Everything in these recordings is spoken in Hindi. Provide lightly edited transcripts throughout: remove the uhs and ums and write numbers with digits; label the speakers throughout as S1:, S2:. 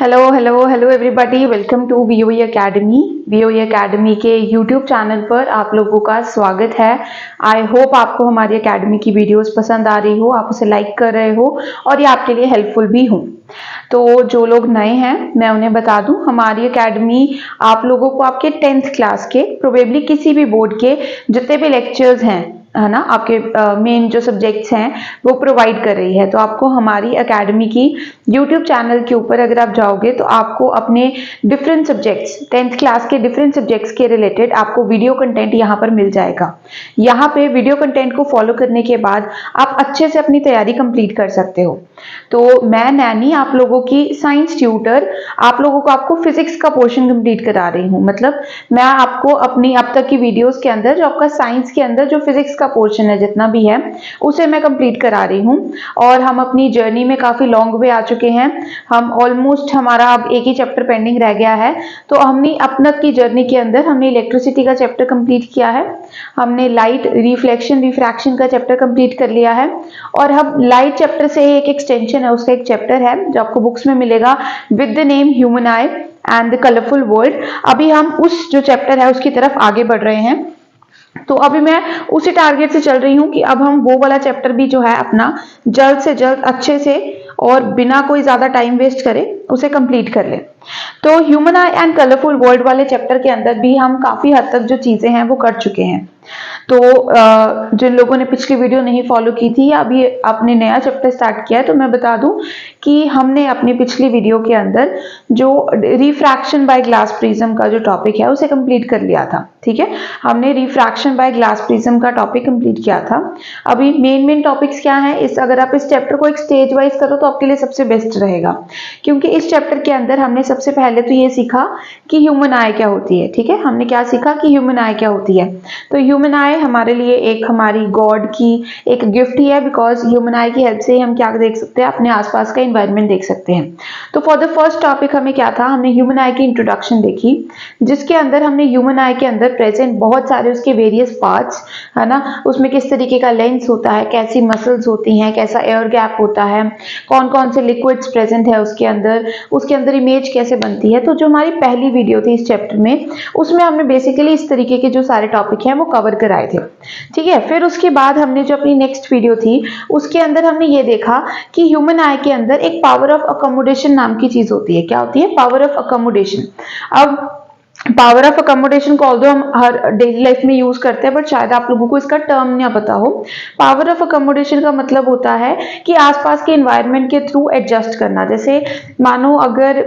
S1: Hello hello hello everybody, welcome to VOE academy. VOE academy के यूट्यूब चैनल पर आप लोगों का स्वागत है। आई होप आपको हमारी एकेडमी की वीडियोस पसंद आ रही हो, आप उसे लाइक कर रहे हो और ये आपके लिए हेल्पफुल भी हो। तो जो लोग नए हैं मैं उन्हें बता दूं, हमारी एकेडमी आप लोगों को आपके 10th क्लास के प्रोबेबली किसी भी बोर्ड के जितने भी लेक्चर्स हैं, है ना, आपके मेन जो सब्जेक्ट्स हैं वो प्रोवाइड कर रही है। तो आपको हमारी एकेडमी की यूट्यूब चैनल के ऊपर अगर आप जाओगे तो आपको अपने डिफरेंट सब्जेक्ट्स 10th क्लास के डिफरेंट सब्जेक्ट्स के रिलेटेड आपको वीडियो कंटेंट यहाँ पर मिल जाएगा। यहाँ पे वीडियो कंटेंट को फॉलो करने के बाद आप अच्छे से अपनी तैयारी कंप्लीट कर सकते हो। तो मैं नैनी आप लोगों की साइंस ट्यूटर आप लोगों को आपको फिजिक्स का पोर्शन कंप्लीट करा रही हूँ। मतलब मैं आपको अपनी अब तक की वीडियोस के अंदर जो आपका साइंस के अंदर जो फिजिक्स का पोर्शन है जितना भी है उसे मैं कंप्लीट करा रही हूँ। और हम अपनी जर्नी में काफी लॉन्ग वे आ चुके हैं। हम ऑलमोस्ट हमारा अब एक ही चैप्टर पेंडिंग रह गया है। तो हमने अपना की जर्नी के अंदर हमने इलेक्ट्रिसिटी का चैप्टर कंप्लीट किया है, हमने लाइट रिफ्लेक्शन रिफ्रैक्शन का चैप्टर कंप्लीट कर लिया है और हम लाइट चैप्टर से एक एक्सटेंशन है उसका एक चैप्टर है जो आपको बुक्स में मिलेगा with the name human I and the colourful world. अभी हम उस जो चैप्टर है उसकी तरफ आगे बढ़ रहे हैं। तो अभी मैं उसी टारगेट से चल रही हूँ कि अब हम वो वाला चैप्टर भी जो है अपना जल्द से जल्द अच्छे से और बिना कोई ज्यादा टाइम वेस्ट करे उसे कंप्लीट कर ले। तो human I and colourful world वाले चैप्टर के अंदर भी हम काफी हद तक जो चीजें हैं वो कर चुके हैं। तो जिन लोगों ने पिछली वीडियो नहीं फॉलो की थी या अभी आपने नया चैप्टर स्टार्ट किया है तो मैं बता दूं कि हमने अपनी पिछली वीडियो के अंदर जो रिफ्रैक्शन बाय ग्लास प्रिज्म का जो टॉपिक है उसे कंप्लीट कर लिया था। ठीक है, हमने रिफ्रैक्शन बाय ग्लास प्रिज्म का टॉपिक कंप्लीट किया था। अभी मेन टॉपिक्स क्या है, इस अगर आप इस चैप्टर को एक स्टेज वाइज करो तो आपके लिए सबसे बेस्ट रहेगा, क्योंकि इस चैप्टर के अंदर हमने सबसे पहले तो ये सीखा कि ह्यूमन आई क्या होती है। ठीक है, हमने क्या सीखा कि ह्यूमन आई क्या होती है। तो ह्यूमन आई हमारे लिए एक हमारी गॉड की एक गिफ्ट ही है, बिकॉज ह्यूमन आई की हेल्प से हम क्या देख सकते हैं, अपने आसपास का एनवायरनमेंट देख सकते हैं। तो फॉर द फर्स्ट टॉपिक हमें क्या था, हमने ह्यूमन आई की इंट्रोडक्शन देखी, जिसके अंदर हमने ह्यूमन आई के अंदर प्रेजेंट बहुत सारे उसके वेरियस पार्ट्स, है ना, उसमें किस तरीके का लेंस होता है, कैसी मसल्स होती हैं, कैसा एयर गैप होता है, कौन कौन से लिक्विड्स प्रेजेंट है उसके अंदर इमेज कैसे बनती है। तो जो हमारी पहली वीडियो थी इस चैप्टर में उसमें हमने बेसिकली इस तरीके के जो सारे टॉपिक हैं वो कवर कराए थे। ठीक है, फिर उसके बाद हमने जो अपनी नेक्स्ट वीडियो थी उसके अंदर हमने ये देखा कि ह्यूमन आई के अंदर एक पावर ऑफ अकोमोडेशन नाम की चीज होती है। क्या होती है? Power of accommodation. अब पावर ऑफ अकोमोडेशन को ऑल्दो हम हर डेली लाइफ में यूज करते हैं बट शायद आप लोगों को इसका टर्म ना पता हो। पावर ऑफ अकोमोडेशन का मतलब होता है कि आसपास के एनवायरनमेंट के थ्रू एडजस्ट करना। जैसे मानो अगर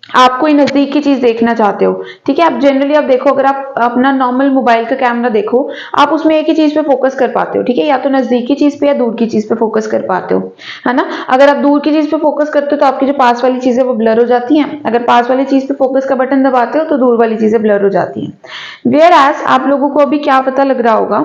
S1: आप कोई नजदीक की चीज देखना चाहते हो, ठीक है, आप जनरली आप देखो, अगर आप अपना नॉर्मल मोबाइल का कैमरा देखो आप उसमें एक ही चीज पे फोकस कर पाते हो। ठीक है, या तो नजदीक की चीज पे या दूर की चीज पे फोकस कर पाते हो, है ना। अगर आप दूर की चीज पे फोकस करते हो तो आपकी जो पास वाली चीजें वो ब्लर हो जाती हैं, अगर पास वाली चीज पे फोकस का बटन दबाते हो तो दूर वाली चीजें ब्लर हो जाती हैं। वेयर एज आप लोगों को अभी क्या पता लग रहा होगा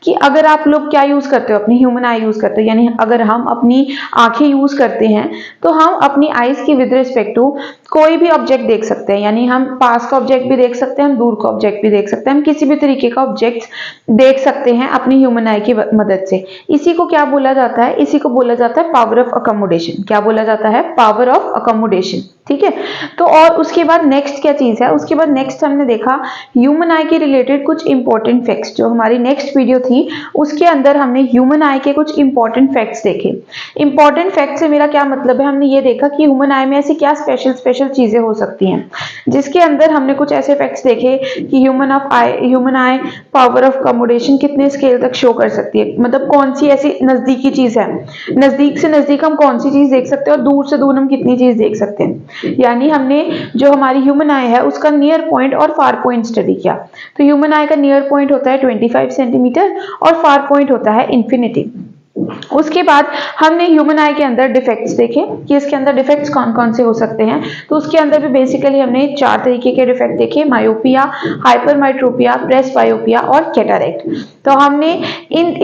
S1: कि अगर आप लोग क्या यूज करते हो, अपनी ह्यूमन आई यूज करते हो, यानी अगर हम अपनी आंखें यूज करते हैं तो हम अपनी आईज की विद रिस्पेक्ट टू कोई भी ऑब्जेक्ट देख सकते हैं। यानी हम पास का ऑब्जेक्ट भी देख सकते हैं, हम दूर का ऑब्जेक्ट भी देख सकते हैं, हम किसी भी तरीके का ऑब्जेक्ट देख सकते हैं अपनी ह्यूमन आई की मदद से। इसी को क्या बोला जाता है? इसी को बोला जाता है पावर ऑफ अकोमोडेशन। क्या बोला जाता है? Power of accommodation. ठीक है, तो और उसके बाद नेक्स्ट क्या चीज है, उसके बाद नेक्स्ट हमने देखा ह्यूमन आई के रिलेटेड कुछ इंपॉर्टेंट फैक्ट्स। जो हमारी नेक्स्ट वीडियो थी उसके अंदर हमने ह्यूमन आई के कुछ इंपॉर्टेंट फैक्ट्स देखे। इंपॉर्टेंट फैक्ट से मेरा क्या मतलब है, हमने ये देखा कि ह्यूमन आई में ऐसी क्या स्पेशल चीजें हो सकती हैं, जिसके अंदर हमने कुछ ऐसे फैक्ट्स देखे कि human I power of accommodation कितने स्केल तक शो कर सकती है। मतलब कौन सी ऐसी नजदीकी चीज है, नजदीक से नजदीक हम कौन सी चीज देख सकते हैं और दूर से दूर हम कितनी चीज देख सकते हैं। यानी हमने जो हमारी ह्यूमन आई है उसका नियर पॉइंट और फार पॉइंट स्टडी किया। तो ह्यूमन आई का नियर पॉइंट होता है 25 सेंटीमीटर और फार पॉइंट होता है इन्फिनिटी। उसके बाद हमने ह्यूमन आई के अंदर डिफेक्ट्स देखे कि इसके अंदर डिफेक्ट्स कौन कौन से हो सकते हैं। तो उसके अंदर भी बेसिकली हमने 4 तरीके के डिफेक्ट देखे, मायोपिया, हाइपरमेट्रोपिया, प्रेसबायोपिया और कैटरेक्ट। तो हमने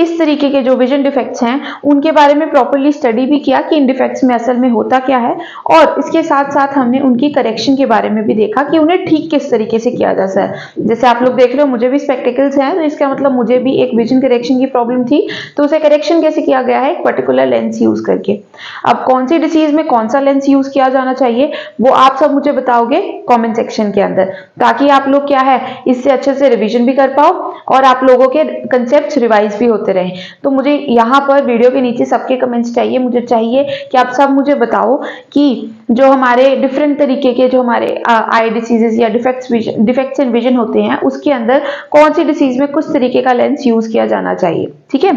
S1: इस तरीके के जो विजन डिफेक्ट्स हैं उनके बारे में प्रॉपर्ली स्टडी भी किया कि इन डिफेक्ट्स में असल में होता क्या है, और इसके साथ साथ हमने उनकी करेक्शन के बारे में भी देखा कि उन्हें ठीक किस तरीके से किया जा सकता है। जैसे आप लोग देख रहे हो मुझे भी स्पेक्टिकल्स हैं, तो इसका मतलब मुझे भी एक विजन करेक्शन की प्रॉब्लम थी, तो उसे करेक्शन कैसे किया किया गया है एक पर्टिकुलर लेंस यूज करके। अब कौन सी डिसीज में कौन सा लेंस यूज किया जाना चाहिए वो आप सब मुझे बताओगे कमेंट सेक्शन के अंदर, ताकि आप लोग क्या है इससे अच्छे से रिवीजन भी कर पाओ और आप लोगों के कंसेप्ट रिवाइज भी होते रहे। तो मुझे यहाँ पर वीडियो के नीचे सबके कमेंट्स चाहिए, मुझे चाहिए कि आप सब मुझे बताओ कि जो हमारे डिफरेंट तरीके के जो हमारे आई डिसीजेस या डिफेक्ट्स इन विजन होते हैं उसके अंदर कौन सी डिसीज में किस तरीके का लेंस यूज किया जाना चाहिए, ठीक है।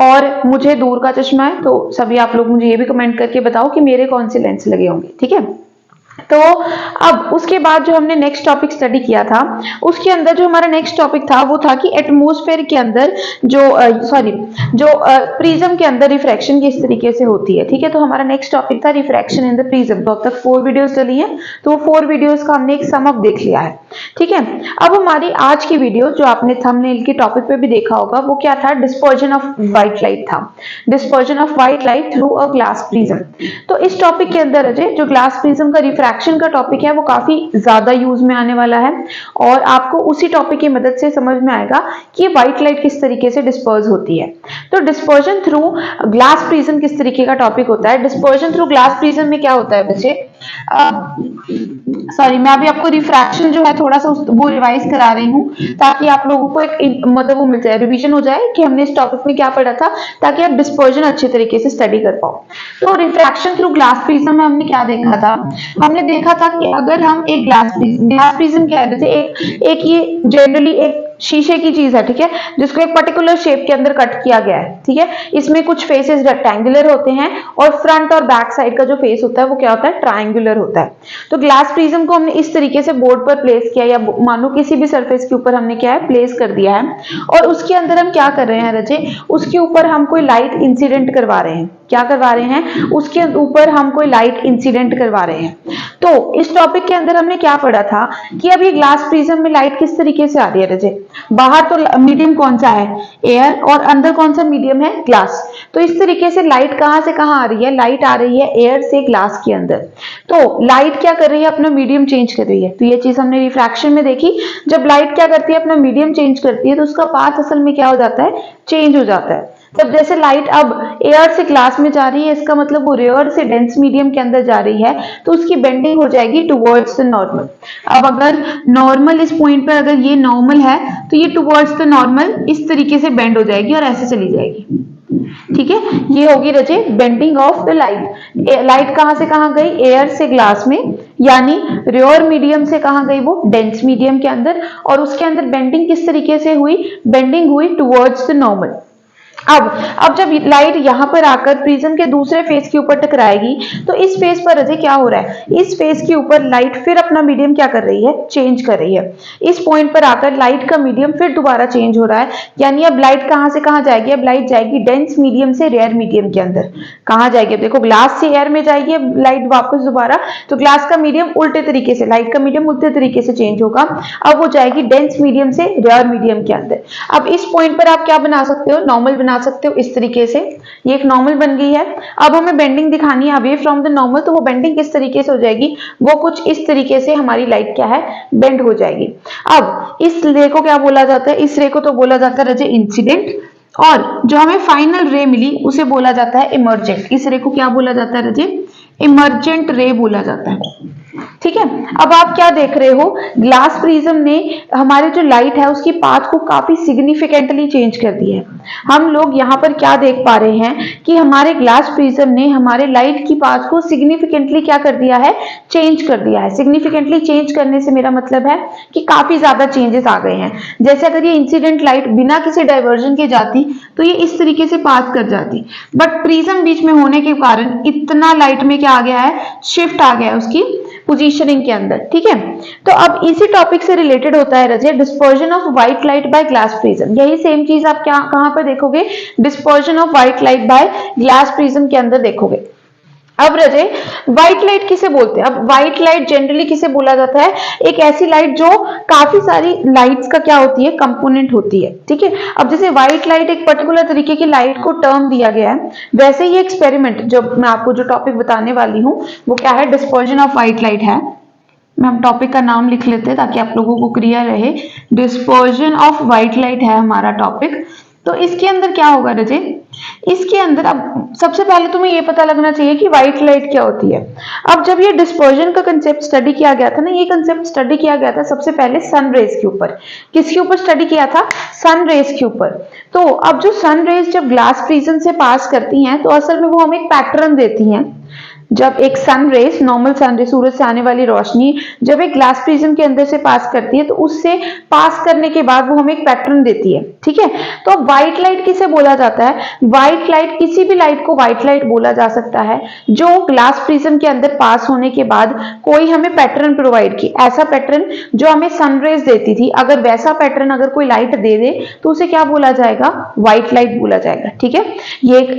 S1: और मुझे दूर का चश्मा है तो सभी आप लोग मुझे ये भी कमेंट करके बताओ कि मेरे कौन से लेंस लगे होंगे, ठीक है। तो अब उसके बाद जो हमने नेक्स्ट टॉपिक स्टडी किया था उसके अंदर जो हमारा नेक्स्ट टॉपिक था वो था कि एटमॉस्फेयर के अंदर जो प्रिज्म के अंदर रिफ्रैक्शन किस तरीके से होती है, ठीक है। तो हमारा नेक्स्ट टॉपिक था रिफ्रैक्शन इन द प्रिज्म। तो अब तक 4 वीडियोस चली हैं, तो वो 4 वीडियोस का हमने एक सम अप देख लिया है, ठीक है। अब हमारी आज की वीडियो जो आपने थंबनेल के टॉपिक पे भी देखा होगा वो क्या था, डिस्पर्जन ऑफ व्हाइट लाइट था, dispersion of white light through a glass prism. तो इस टॉपिक के अंदर अजय जो ग्लास प्रिज्म का रिफ्रैक्शन का टॉपिक है वो काफी ज्यादा यूज में आने वाला है और आपको उसी टॉपिक की मदद से समझ में आएगा कि व्हाइट लाइट किस तरीके से डिस्पर्स होती है। तो डिस्पर्जन थ्रू ग्लास प्रिज्म किस तरीके का टॉपिक होता है। डिस्पर्जन थ्रू ग्लास प्रिज्म में क्या होता है बच्चे, सॉरी मैं अभी आपको रिफ्रैक्शन जो है थोड़ा सा वो रिवाइज करा रही हूँ ताकि आप लोगों को एक मतलब वो मिल जाए, रिवीजन हो जाए कि हमने इस टॉपिक में क्या पढ़ा था, ताकि आप डिस्पर्जन अच्छे तरीके से स्टडी कर पाओ। तो रिफ्रैक्शन थ्रू ग्लास प्रिज्म में हमने क्या देखा था, हमने देखा था कि अगर हम एक ग्लास प्रिज्म कह रहे थे, एक ये जनरली एक शीशे की चीज है, ठीक है, जिसको एक पर्टिकुलर शेप के अंदर कट किया गया है, ठीक है। इसमें कुछ फेसेस रेक्टेंगुलर होते हैं और फ्रंट और बैक साइड का जो फेस होता है वो क्या होता है, ट्रायंगुलर होता है। तो ग्लास प्रिज्म को हमने इस तरीके से बोर्ड पर प्लेस किया या मानो किसी भी सरफेस के ऊपर हमने क्या है प्लेस कर दिया है और उसके अंदर हम क्या कर रहे हैं रजे, उसके ऊपर हम कोई लाइट इंसिडेंट करवा रहे हैं। क्या करवा रहे हैं, उसके ऊपर हम कोई लाइट इंसिडेंट करवा रहे हैं। तो इस टॉपिक के अंदर हमने क्या पढ़ा था कि अब ये ग्लास प्रिज्म में लाइट किस तरीके से आ रही है रजे, बाहर तो मीडियम कौन सा है, एयर, और अंदर कौन सा मीडियम है, ग्लास। तो इस तरीके से लाइट कहां से कहां आ रही है, लाइट आ रही है एयर से ग्लास के अंदर। तो लाइट क्या कर रही है, अपना मीडियम चेंज कर रही है। तो ये चीज हमने रिफ्रैक्शन में देखी, जब लाइट क्या करती है, अपना मीडियम चेंज करती है तो उसका पाथ असल में क्या हो जाता है, चेंज हो जाता है। तब जैसे लाइट अब एयर से ग्लास में जा रही है, इसका मतलब वो एयर से डेंस मीडियम के अंदर जा रही है, तो उसकी बेंडिंग हो जाएगी टुवर्ड्स द नॉर्मल। अब अगर नॉर्मल इस पॉइंट पर अगर ये नॉर्मल है तो ये टुवर्ड्स द नॉर्मल इस तरीके से बेंड हो जाएगी और ऐसे चली जाएगी, ठीक है। ये होगी रजे bending of the light. Light कहां से कहां गई, एयर से ग्लास में, यानी रेयर मीडियम से कहां गई, वो डेंस मीडियम के अंदर, और उसके अंदर बेंडिंग किस तरीके से हुई, बेंडिंग हुई टुवर्ड्स द नॉर्मल। अब जब लाइट यहां पर आकर प्रिज्म के दूसरे फेस के ऊपर टकराएगी तो इस फेस पर अजय क्या हो रहा है, इस फेस के ऊपर लाइट फिर अपना मीडियम क्या कर रही है, चेंज कर रही है। इस पॉइंट पर आकर लाइट का मीडियम फिर दोबारा चेंज हो रहा है, यानी अब लाइट कहां से कहां जाएगी, अब लाइट जाएगी डेंस मीडियम से रेयर मीडियम के अंदर। कहां जाएगी, अब देखो ग्लास से एयर में जाएगी अब लाइट वापस दोबारा, तो ग्लास का मीडियम उल्टे तरीके से, लाइट का मीडियम उल्टे तरीके से चेंज होगा। अब वो जाएगी डेंस मीडियम से रेयर मीडियम के अंदर। अब इस पॉइंट पर आप क्या बना सकते हो, नॉर्मल बना सकते हो इस तरीके से, ये एक नॉर्मल बन गई है। अब हमें बेंडिंग दिखानी है अवे फ्रॉम द नॉर्मल, तो वो बेंडिंग किस तरीके से हो जाएगी, वो कुछ इस तरीके से हमारी लाइट क्या है, बेंड हो जाएगी। अब इस रे को क्या बोला जाता है, इस रे को तो बोला जाता है रजे इंसिडेंट, और जो हमें फाइनल रे मिली उसे बोला जाता है इमर्जेंट। इस रे को क्या बोला जाता है रजे, इमर्जेंट रे बोला जाता है, ठीक है। अब आप क्या देख रहे हो, ग्लास प्रिज्म ने हमारे जो लाइट है उसकी पाथ को काफी सिग्निफिकेंटली चेंज कर दिया है। हम लोग यहाँ पर क्या देख पा रहे हैं कि हमारे ग्लास प्रिज्म ने हमारे लाइट की पाथ को सिग्निफिकेंटली क्या कर दिया है, चेंज कर दिया है। सिग्निफिकेंटली चेंज करने से मेरा मतलब है कि काफी ज्यादा चेंजेस आ गए हैं। जैसे अगर ये इंसिडेंट लाइट बिना किसी डाइवर्जन के जाती तो ये इस तरीके से पास कर जाती, बट प्रिज्म बीच में होने के कारण इतना लाइट में क्या आ गया है, शिफ्ट आ गया है उसकी पोजीशनिंग के अंदर, ठीक है। तो अब इसी टॉपिक से रिलेटेड होता है रजे dispersion of white light by glass prism. यही सेम चीज आप क्या कहां पर देखोगे, dispersion of white light by glass prism के अंदर देखोगे। अब रजे व्हाइट लाइट किसे बोलते हैं, अब व्हाइट लाइट जनरली किसे बोला जाता है, एक ऐसी लाइट जो काफी सारी लाइट्स का क्या होती है, कंपोनेंट होती है, ठीक है। अब जैसे व्हाइट लाइट एक पर्टिकुलर तरीके की लाइट को टर्म दिया गया है, वैसे ही एक्सपेरिमेंट जो मैं आपको जो टॉपिक बताने वाली हूँ वो क्या है, डिस्पर्जन ऑफ व्हाइट लाइट है। मैं हम टॉपिक का नाम लिख लेते हैं ताकि आप लोगों को क्लियर रहे। डिस्पर्जन ऑफ व्हाइट लाइट है हमारा टॉपिक। तो इसके अंदर क्या होगा रजे, इसके अंदर अब सबसे पहले तुम्हें ये पता लगना चाहिए कि व्हाइट लाइट क्या होती है। अब जब ये डिस्पर्जन का कंसेप्ट स्टडी किया गया था ना, ये कंसेप्ट स्टडी किया गया था सबसे पहले सन रेज के ऊपर। किसके ऊपर स्टडी किया था? सन रेज के ऊपर। तो अब जो सन रेज जब ग्लास प्रिज्म से पास करती हैं तो असल में वो हमें एक पैटर्न देती हैं। जब एक sun rays, normal sun rays, सूरज से आने वाली रोशनी जब एक ग्लास प्रिज्म के अंदर से पास करती है तो उससे पास करने के बाद वो हमें एक पैटर्न देती है, ठीक है। तो व्हाइट लाइट किसे बोला जाता है? व्हाइट लाइट, किसी भी लाइट को व्हाइट लाइट बोला जा सकता है जो ग्लास प्रिज्म के अंदर पास होने के बाद कोई हमें पैटर्न प्रोवाइड की, ऐसा पैटर्न जो हमें सन रेज देती थी, अगर वैसा पैटर्न अगर कोई लाइट दे दे तो उसे क्या बोला जाएगा? व्हाइट लाइट बोला जाएगा, ठीक है। ये एक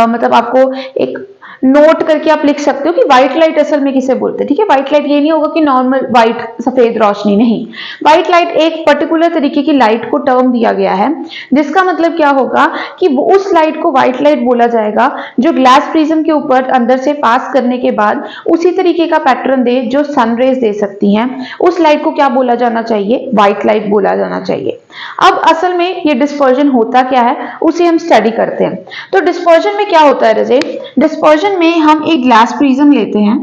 S1: मतलब आपको एक नोट करके आप लिख सकते हो कि व्हाइट लाइट असल में किसे बोलते हैं, ठीक है। व्हाइट लाइट ये नहीं होगा कि नॉर्मल व्हाइट सफेद रोशनी, नहीं। व्हाइट लाइट एक पर्टिकुलर तरीके की लाइट को टर्म दिया गया है, जिसका मतलब क्या होगा कि वो उस लाइट को व्हाइट लाइट बोला जाएगा जो ग्लास प्रिज्म के ऊपर अंदर से पास करने के बाद उसी तरीके का पैटर्न दे जो सनरेज दे सकती हैं। उस लाइट को क्या बोला जाना चाहिए? व्हाइट लाइट बोला जाना चाहिए। अब असल में ये डिस्पर्जन होता क्या है उसे हम स्टडी करते हैं। तो डिस्पर्जन में क्या होता है रजे? डिस्पर्जन में हम एक ग्लास प्रिज्म लेते हैं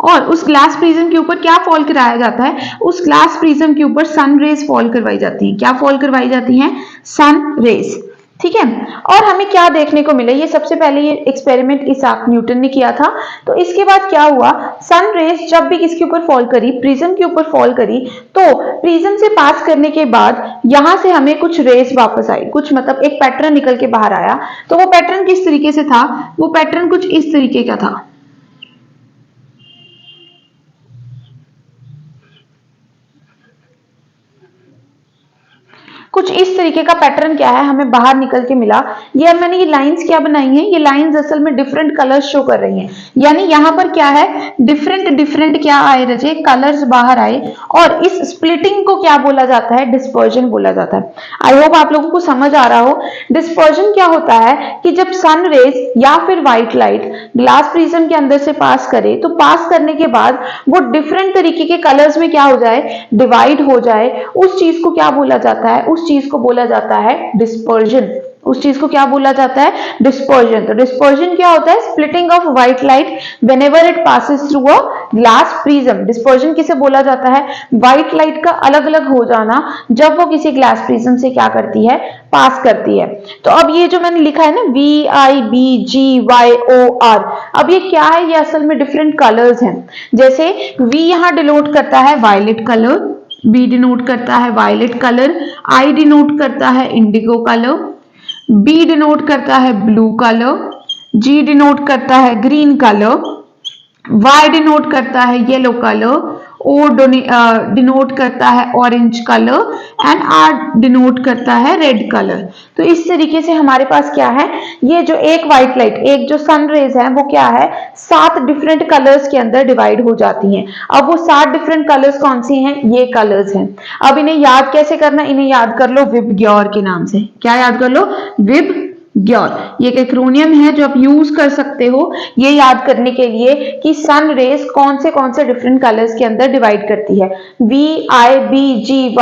S1: और उस ग्लास प्रिज्म के ऊपर क्या फॉल कराया जाता है? उस ग्लास प्रिज्म के ऊपर सन रेज फॉल करवाई जाती हैं। क्या फॉल करवाई जाती हैं? सन रेज, ठीक है। और हमें क्या देखने को मिला? ये सबसे पहले ये एक्सपेरिमेंट इसाक न्यूटन ने किया था। तो इसके बाद क्या हुआ? सन रेज जब भी किसके ऊपर फॉल करी? प्रिज्म के ऊपर फॉल करी, तो प्रिज्म से पास करने के बाद यहां से हमें कुछ रेज वापस आई, कुछ मतलब एक पैटर्न निकल के बाहर आया। तो वो पैटर्न किस तरीके से था? वो पैटर्न कुछ इस तरीके का था। कुछ इस तरीके का पैटर्न क्या है हमें बाहर निकल के मिला। ये मैंने ये लाइंस क्या बनाई हैं? ये लाइंस असल में डिफरेंट कलर्स शो कर रही हैं, यानी यहां पर क्या है? डिफरेंट डिफरेंट क्या आए रजे? कलर्स बाहर आए। और इस स्प्लिटिंग को क्या बोला जाता है? डिस्पर्जन बोला जाता है। आई होप आप लोगों को समझ आ रहा हो। डिस्पर्जन क्या होता है कि जब सन रेज या फिर व्हाइट लाइट ग्लास प्रिज्म के अंदर से पास करे तो पास करने के बाद वो डिफरेंट तरीके के कलर्स में क्या हो जाए? डिवाइड हो जाए। उस चीज को क्या बोला जाता है? उस चीज को बोला जाता है डिस्पर्जन। उस चीज को क्या बोला जाता है? डिस्पर्जन। तो डिस्पर्जन क्या होता है? Splitting of white light whenever it passes through a glass prism. Dispersion किसे बोला जाता है? व्हाइट लाइट का अलग अलग हो जाना जब वो किसी ग्लास प्रिज्म से क्या करती है? पास करती है। तो अब ये जो मैंने लिखा है ना VIBGYOR, अब ये क्या है? ये असल में डिफरेंट कलर्स हैं। जैसे V यहां डिनोट करता है वायलेट कलर, B डिनोट करता है वायलेट कलर, I डिनोट करता है इंडिगो कलर, B डिनोट करता है ब्लू कलर, G डिनोट करता है ग्रीन कलर, Y डिनोट करता है येलो कलर, O डिनोट करता है orange colour and R denote करता है रेड कलर। तो इस तरीके से हमारे पास क्या है? ये जो एक व्हाइट लाइट, एक जो सन रेज है वो क्या है? 7 डिफरेंट कलर्स के अंदर डिवाइड हो जाती हैं। अब वो 7 डिफरेंट कलर्स कौन सी हैं? ये कलर्स हैं। अब इन्हें याद कैसे करना? इन्हें याद कर लो विबग्योर के नाम से। क्या याद कर लो? विबग्योर। ये एक एक्रोनियम है जो आप यूज कर सकते हो ये याद करने के लिए कि सन रेज कौन से डिफरेंट कलर्स के अंदर डिवाइड करती है। VIBGYOR,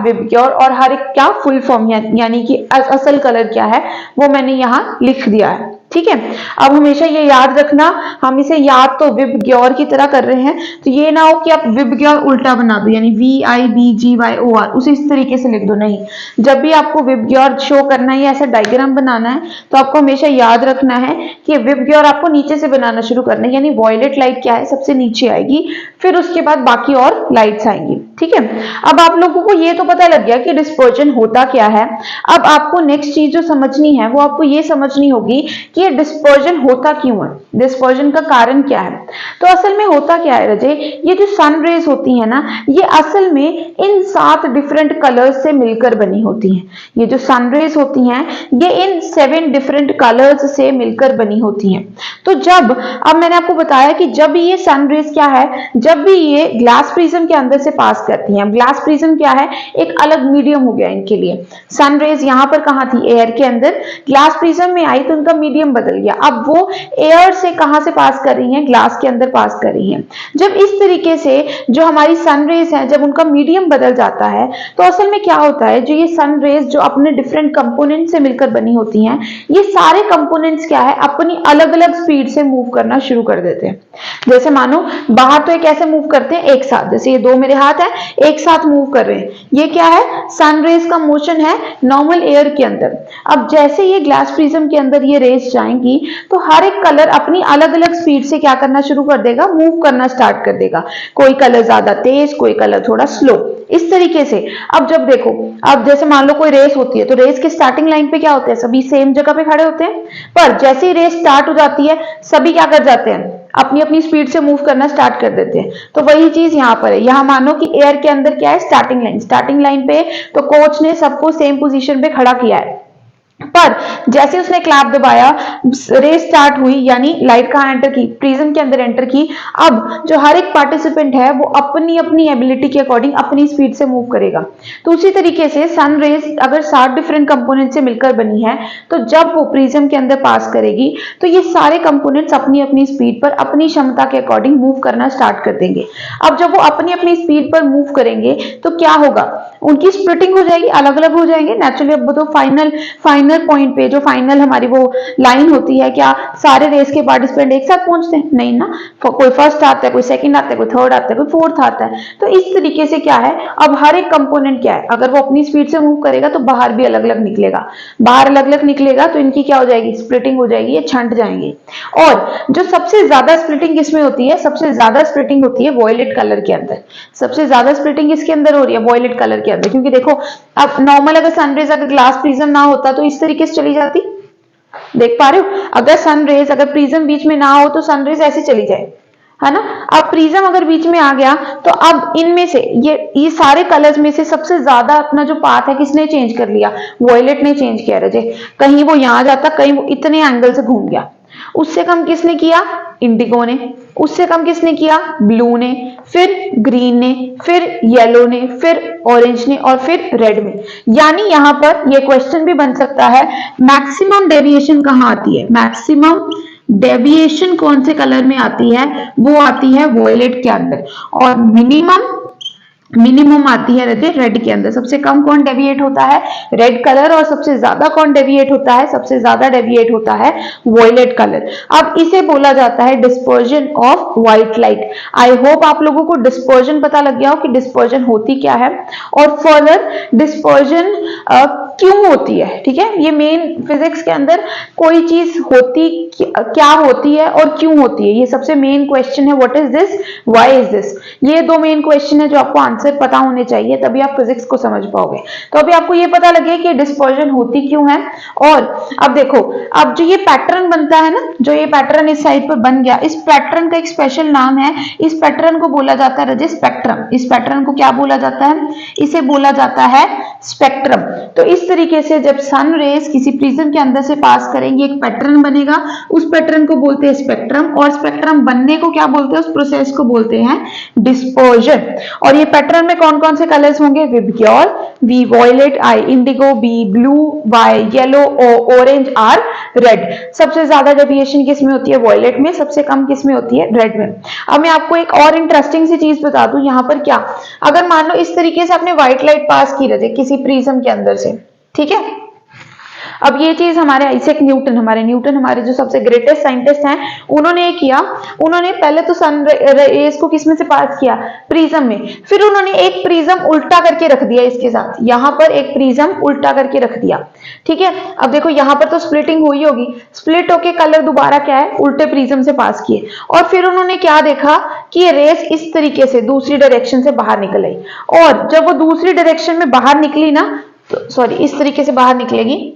S1: VIBGYOR. और हर एक क्या फुल फॉर्म यानी कि असल कलर क्या है वो मैंने यहां लिख दिया है, ठीक है। अब हमेशा ये याद रखना, हम इसे याद तो विबग्योर की तरह कर रहे हैं, तो ये ना हो कि आप विबग्योर उल्टा बना दो, यानी VIBGYOR उसे इस तरीके से लिख दो। नहीं, जब भी आपको विबग्योर शो करना है या ऐसा डायग्राम बनाना है तो आपको हमेशा याद रखना है कि विबग्योर आपको नीचे से बनाना शुरू करना है, यानी वॉयलेट लाइट क्या है? सबसे नीचे आएगी, फिर उसके बाद बाकी और लाइट्स आएंगी, ठीक है। अब आप लोगों को ये तो पता लग गया कि डिस्पर्जन होता क्या है। अब आपको नेक्स्ट चीज जो समझनी है वो आपको ये समझनी होगी कि ये डिस्पर्जन होता क्यों है, डिस्पर्जन का कारण क्या है। तो असल में होता क्या है रजे? ये जो सन रेज होती है ना, ये असल में इन 7 डिफरेंट कलर्स से मिलकर बनी होती हैं। ये जो सन रेज होती हैं ये इन 7 डिफरेंट कलर्स से मिलकर बनी होती हैं। तो जब, अब मैंने आपको बताया कि जब ये सन रेज क्या है? जब भी ये ग्लास प्रिज्म के अंदर से पास करती हैं। ग्लास प्रिज्म क्या है? एक अलग मीडियम हो गया इनके लिए। सन रेज यहां पर कहां थी? एयर के अंदर। ग्लास प्रिज्म में आई तो उनका मीडियम मीडियम बदल गया, अब वो एयर से कहां से पास कर रही है, ग्लास के अंदर पास कर रही है। जब इस तरीके से जो हमारी सन रेज है, जब उनका मीडियम बदल जाता है तो असल में क्या होता है, जो ये सन रेज जो अपने डिफरेंट कंपोनेंट से मिलकर बनी होती हैं, ये सारे कंपोनेंट्स क्या है, अपनी अलग अलग स्पीड से मूव करना शुरू कर देते हैं। जैसे मानो बाहर तो ये कैसे मूव करते हैं, एक साथ, जैसे ये दो मेरे हाथ है एक साथ मूव कर रहे हैं, ये क्या है, सन रेज का मोशन है नॉर्मल एयर के अंदर। अब जैसे ये ग्लास प्रिज्म के अंदर ये रेज जाएंगी तो हर एक कलर अपनी अलग अलग स्पीड से क्या करना शुरू कर देगा, मूव करना स्टार्ट कर देगा। कोई कलर ज्यादा तेज, कोई कलर थोड़ा स्लो, इस तरीके से। अब जब देखो, अब जैसे मान लो कोई रेस होती है तो रेस के स्टार्टिंग लाइन पे क्या होते हैं, सभी सेम जगह पे खड़े होते हैं, पर जैसे ही रेस स्टार्ट हो जाती है सभी क्या कर जाते हैं, अपनी अपनी स्पीड से मूव करना स्टार्ट कर देते हैं। तो वही चीज यहाँ पर है, यहाँ मानो कि एयर के अंदर क्या है, स्टार्टिंग लाइन पे तो कोच ने सबको सेम पोजीशन पे खड़ा किया है, पर जैसे उसने क्लैप दबाया रेस स्टार्ट हुई, यानी लाइट कहां एंटर की, प्रिज्म के अंदर एंटर की। अब जो हर एक पार्टिसिपेंट है वो अपनी अपनी एबिलिटी के अकॉर्डिंग अपनी स्पीड से मूव करेगा। तो उसी तरीके से सन रेज अगर 7 डिफरेंट कंपोनेंट से मिलकर बनी है तो जब वो प्रिज्म के अंदर पास करेगी तो ये सारे कंपोनेंट्स अपनी अपनी स्पीड पर अपनी क्षमता के अकॉर्डिंग मूव करना स्टार्ट कर देंगे। अब जब वो अपनी अपनी स्पीड पर मूव करेंगे तो क्या होगा, उनकी स्प्लिटिंग हो जाएगी, अलग अलग हो जाएंगे नेचुरली। अब तो फाइनल पॉइंट पे, जो फाइनल हमारी वो लाइन होती है, क्या सारे रेस के पार्टिसिपेंट एक साथ पहुंचते हैं, नहीं ना, कोई फर्स्ट आता है, कोई सेकंड आता है, कोई थर्ड आता है, कोई फोर्थ आता है। तो इस तरीके से क्या है, अब हर एक कंपोनेंट क्या है, अगर वो अपनी स्पीड से मूव करेगा तो बाहर भी अलग अलग निकलेगा, बाहर अलग अलग निकलेगा तो इनकी क्या हो जाएगी, स्प्लिटिंग हो जाएगी, ये छंट जाएंगे। और जो सबसे ज्यादा स्प्लिटिंग किसमें होती है, सबसे ज्यादा स्प्लिटिंग होती है वॉयलेट कलर के अंदर। सबसे ज्यादा स्प्लिटिंग किसके अंदर हो रही है, वॉयलेट कलर के अंदर, क्योंकि देखो अब नॉर्मल अगर सनरेज अगर ग्लास प्रिज्म ना होता तो इस तरीके से चली जाती, देख पा रहे हो, अगर सनरेज अगर प्रिज्म बीच में ना हो तो सनरेज ऐसे चली जाए, है ना। अब प्रिज्म अगर बीच में आ गया तो अब इनमें से ये सारे कलर्स में से सबसे ज्यादा अपना जो पाथ है किसने चेंज कर लिया, वॉयलेट ने चेंज किया। रजे कहीं वो यहां जाता, कहीं वो इतने एंगल से घूम गया। उससे कम किसने किया, इंडिगो ने। उससे कम किसने किया, ब्लू ने, फिर ग्रीन ने, फिर येलो ने, फिर ऑरेंज ने और फिर रेड में। यानी यहां पर ये क्वेश्चन भी बन सकता है, मैक्सिमम डेविएशन कहां आती है, मैक्सिमम डेविएशन कौन से कलर में आती है, वो आती है वॉयलेट के अंदर, और मिनिमम आती है रेड के अंदर। सबसे कम कौन डेविएट होता है, रेड कलर, और सबसे ज्यादा कौन डेविएट होता है, सबसे ज्यादा डेविएट होता है वॉयलेट कलर। अब इसे बोला जाता है dispersion of white light. I hope आप लोगों को डिस्पर्जन पता लग गया हो कि डिस्पर्जन होती क्या है, और फर्दर डिस्पर्जन क्यों होती है। ठीक है, ये मेन फिजिक्स के अंदर कोई चीज होती क्या होती है और क्यों होती है, ये सबसे मेन क्वेश्चन है। What is this, why is this, ये दो मेन क्वेश्चन है जो आपको आंसर पता होने चाहिए, तभी आप फिजिक्स को समझ पाओगे। तो अभी आपको ये पता लगे कि डिस्पर्जन होती क्यों है। और अब देखो, अब जो ये पैटर्न बनता है ना, जो ये पैटर्न इस साइड पर बन गया, इस पैटर्न का एक स्पेशल नाम है, इस पैटर्न को बोला जाता है रजे स्पेक्ट्रम। इस पैटर्न को क्या बोला जाता है, इसे बोला जाता है स्पेक्ट्रम। तो इस तरीके से जब सन रेज किसी प्रिज्म के अंदर से पास करेंगे एक पैटर्न बनेगा, उस पैटर्न को बोलते हैं स्पेक्ट्रम, और स्पेक्ट्रम बनने को क्या बोलते हैं, उस प्रोसेस को बोलते हैं डिस्पर्जन। और ये पैटर्न में कौन कौन से कलर्स होंगे, VIBGYOR, V violet, I indigo, B blue, Y yellow, O orange, R red. सबसे ज्यादा डेविएशन किसमें होती है, वॉयलेट में, सबसे कम किसमें होती है, रेड में। अब मैं आपको एक और इंटरेस्टिंग सी चीज बता दूं, यहां पर क्या, अगर मान लो इस तरीके से आपने व्हाइट लाइट पास की रहे किसी प्रिज्म के अंदर से, ठीक है। अब ये चीज हमारे आइजैक न्यूटन, हमारे जो सबसे ग्रेटेस्ट साइंटिस्ट हैं, उन्होंने किया, उन्होंने पहले तो सन रेज को किसमें से पास किया, प्रिज्म में, फिर उन्होंने एक प्रिज्म उल्टा करके रख दिया इसके साथ, यहां पर एक प्रिज्म उल्टा करके रख दिया, ठीक है। अब देखो यहां पर तो स्प्लिटिंग हुई होगी, स्प्लिट होके कलर दोबारा क्या है, उल्टे प्रिज्म से पास किए, और फिर उन्होंने क्या देखा कि ये रेस इस तरीके से दूसरी डायरेक्शन से बाहर निकल आई, और जब वो दूसरी डायरेक्शन में बाहर निकली ना, तो सॉरी इस तरीके से बाहर निकलेगी।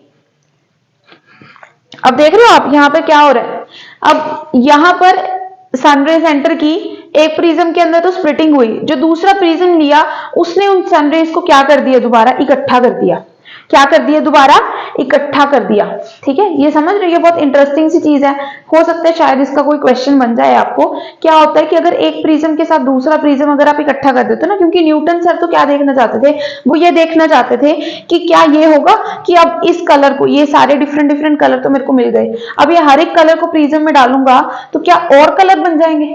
S1: अब देख रहे हो आप यहां पर क्या हो रहा है, अब यहां पर सनरेज एंटर की, एक प्रिज्म के अंदर तो स्प्लिटिंग हुई, जो दूसरा प्रिज्म लिया उसने उन सनरेज को क्या कर दिया, दोबारा इकट्ठा कर दिया, क्या कर दिया, दोबारा इकट्ठा कर दिया। ठीक है, ये समझ रहे हो, ये बहुत इंटरेस्टिंग सी चीज है। हो सकता है शायद इसका कोई क्वेश्चन बन जाए आपको। क्या होता है कि अगर एक प्रिज्म के साथ दूसरा प्रिज्म अगर आप इकट्ठा कर देते हो ना, क्योंकि न्यूटन सर तो क्या देखना चाहते थे, वो ये देखना चाहते थे कि क्या ये होगा कि अब इस कलर को, ये सारे डिफरेंट डिफरेंट कलर तो मेरे को मिल गए, अब ये हर एक कलर को प्रिज्म में डालूंगा तो क्या और कलर बन जाएंगे।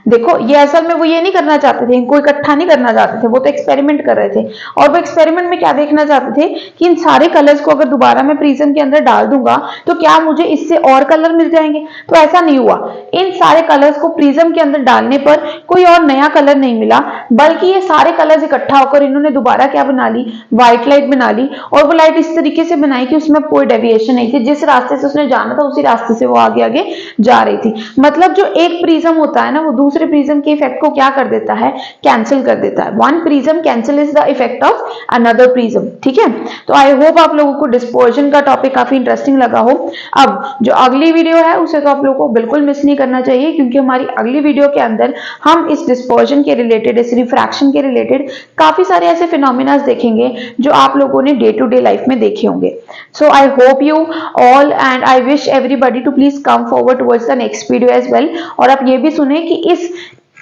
S1: देखो, ये असल में वो ये नहीं करना चाहते थे, इनको इकट्ठा नहीं करना चाहते थे, वो तो एक्सपेरिमेंट कर रहे थे। और वो एक्सपेरिमेंट में क्या देखना चाहते थे कि इन सारे कलर्स को अगर दोबारा मैं प्रिज्म के अंदर डाल दूंगा तो क्या मुझे इससे और कलर मिल जाएंगे। तो ऐसा नहीं हुआ, इन सारे कलर्स को प्रिज्म के अंदर डालने पर कोई और नया कलर नहीं मिला, बल्कि ये सारे कलर्स इकट्ठा होकर इन्होंने दोबारा क्या बना ली, व्हाइट लाइट बना ली। और वो लाइट इस तरीके से बनाई कि उसमें कोई डेविएशन नहीं थी, जिस रास्ते से उसने जाना था उसी रास्ते से वो आगे आगे जा रही थी। मतलब जो एक प्रिज्म होता है ना, वो दूसरे प्रिज्म के इफेक्ट को क्या कर देता है, कैंसिल कर देता है। One prism cancel is the effect of another prism. ठीक है, तो आई होप आप लोगों को डिस्पर्जन का टॉपिक काफी इंटरेस्टिंग लगा हो। अब जो अगली वीडियो है उसे तो आप लोगों को बिल्कुल मिस नहीं करना चाहिए, क्योंकि हमारी अगली वीडियो के अंदर हम इस डिस्पर्जन के रिलेटेड, इस रिफ्रैक्शन के रिलेटेड काफी सारे ऐसे फिनोमिना देखेंगे जो आप लोगों ने डे टू डे लाइफ में देखे होंगे। So I hope you all and I wish everybody to please come forward towards the next video as well. और आप ये भी सुने कि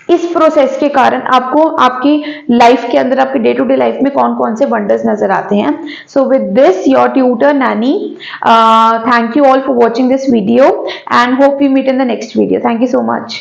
S1: इस प्रोसेस के कारण आपको आपकी लाइफ के अंदर, आपके डे टू डे लाइफ में कौन कौन से वंडर्स नजर आते हैं। So with this your tutor Naini, thank you all for watching this video and hope you meet in the next video. Thank you so much.